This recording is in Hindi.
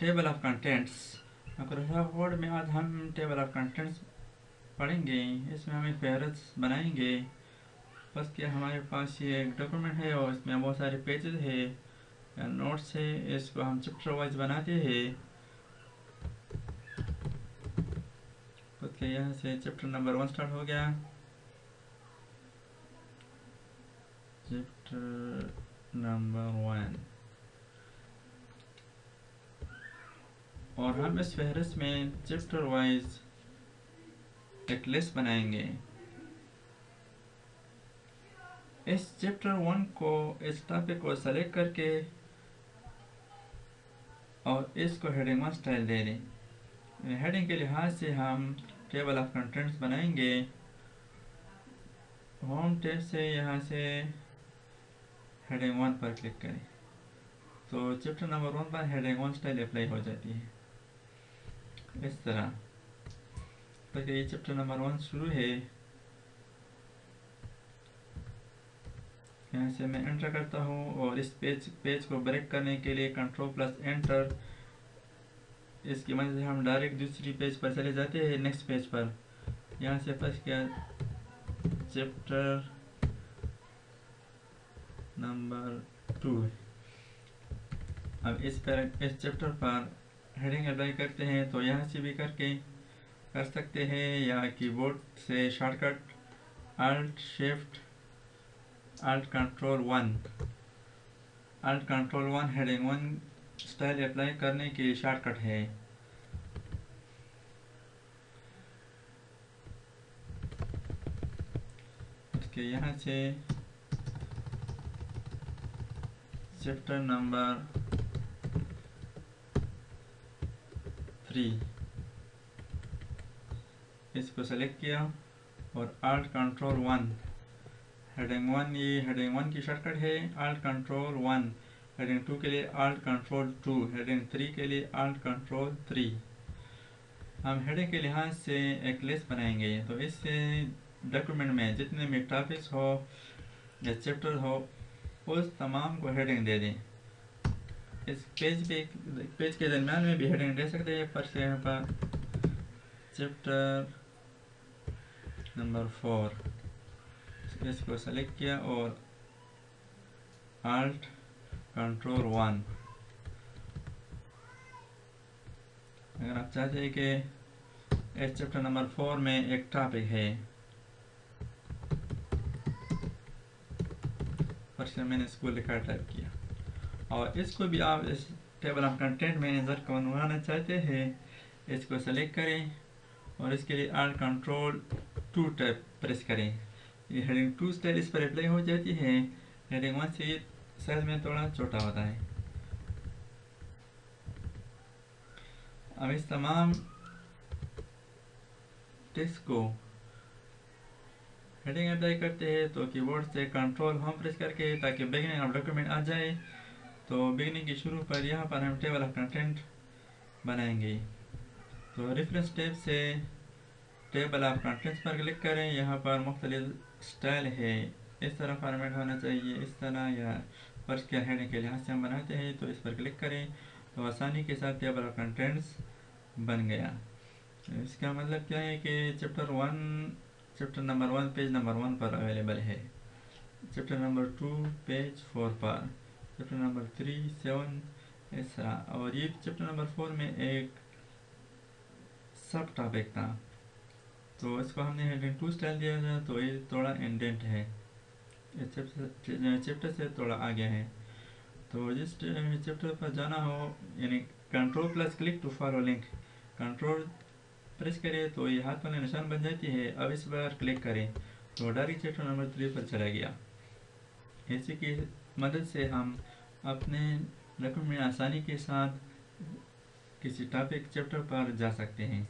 Table of contents. Microsoft word में आज हम टेबल ऑफ कंटेंट्स पढ़ेंगे। इसमें हम एक फहरिस्त बनाएंगे। बस क्या हमारे पास ये एक डॉक्यूमेंट है और इसमें बहुत सारे पेजेस है या नोट्स है। इसको हम चैप्टर वाइज बनाते हैं। बस क्या यहाँ से चैप्टर नंबर 1 स्टार्ट हो गया। चैप्टर नंबर 1 और हम इस फहरिस्त में चैप्टर वाइज एक लिस्ट बनाएंगे। इस चैप्टर 1 को इस टॉपिक को सेलेक्ट करके और इसको हेडिंग 1 स्टाइल दे दें। हेडिंग के लिहाज से हम टेबल ऑफ कंटेंट्स बनाएंगे। होम टैब से यहाँ से हेडिंग 1 पर क्लिक करें तो चैप्टर नंबर 1 पर हेडिंग 1 स्टाइल अप्लाई हो जाती है इस तरह। तो ये चैप्टर नंबर 1 शुरू है। यहाँ से मैं एंटर करता हूँ और इस पेज को ब्रेक करने के लिए कंट्रोल+एंटर। इसकी मदद से हम डायरेक्ट दूसरी पेज पर चले जाते हैं, नेक्स्ट पेज पर। यहाँ से फर्स्ट क्या चैप्टर नंबर 2। अब इस चैप्टर पर हेडिंग अप्लाई करते हैं तो यहाँ से भी कर सकते हैं या कीबोर्ड से shortcut Alt Shift Alt Control 1 heading 1 style apply करने की शॉर्टकट है। इसके यहाँ से चैप्टर नंबर 3 इसको सेलेक्ट किया और Alt Control 1 हेडिंग 1, ये हेडिंग 1 की शॉर्टकट है। Alt Control 1 हेडिंग 2 के लिए Alt Control 2, हेडिंग 3 के लिए Alt Control 3। हम हेडिंग के लिहाज से एक लिस्ट बनाएंगे। तो इस डॉक्यूमेंट में जितने भी टॉपिक्स हो या चैप्टर हो उस तमाम को हेडिंग दे दें। इस पेज के दरम्यान में भी हेडिंग दे सकते हैं। पर से यहाँ पर चैप्टर नंबर 4 इसको सेलेक्ट किया और Alt Control 1। अगर आप चाहते हैं कि इस चैप्टर नंबर 4 में एक टॉपिक है, पर से मैंने इसको लिखा टाइप किया और इसको भी आप इस टेबल ऑफ कंटेंट मैनेजर को बनवाना चाहते हैं, इसको सेलेक्ट करें और इसके लिए Alt Control 2 टैब प्रेस करें। ये हेडिंग 2 स्टाइल इस पर अप्लाई हो जाती है। हेडिंग 1 से साइज में थोड़ा छोटा होता है। अब इस तमाम टेक्स्ट को हेडिंग अप्लाई करते हैं तो कीबोर्ड से कंट्रोल होम प्रेस करके ताकि बिगिनिंग ऑफ डॉक्यूमेंट आ जाए। तो बिगिनिंग के शुरू पर यहाँ पर हम टेबल ऑफ कंटेंट बनाएंगे। तो रेफरेंस टैब से टेबल ऑफ कंटेंट्स पर क्लिक करें। यहाँ पर मुख्तलिफ स्टाइल है, इस तरह फॉर्मेट होना चाहिए, इस तरह या फर्स्ट के हेडिंग के लिहाज से हम बनाते हैं। तो इस पर क्लिक करें तो आसानी के साथ टेबल ऑफ कंटेंट्स बन गया। तो इसका मतलब क्या है कि चैप्टर नंबर 1 पेज नंबर 1 पर अवेलेबल है, चैप्टर नंबर 2 पेज 4 पर, चैप्टर नंबर 3, 7 इस तरह। और ये चैप्टर नंबर 4 में एक सब टॉपिक था तो इसको हमने हेडिंग 2 स्टाइल दिया था। तो ये थोड़ा इंडेंट है, चैप्टर से थोड़ा आगे है। तो जिस चैप्टर पर जाना हो यानी control click to follow link, control press करें तो ये हाथ वाले निशान बन जाती है। अब इस बार क्लिक करें तो डायरेक्ट चैप्टर नंबर 3 पर चला गया। इसी की मदद से हम अपने डॉक्यूमेंट में आसानी के साथ किसी टॉपिक चैप्टर पर जा सकते हैं।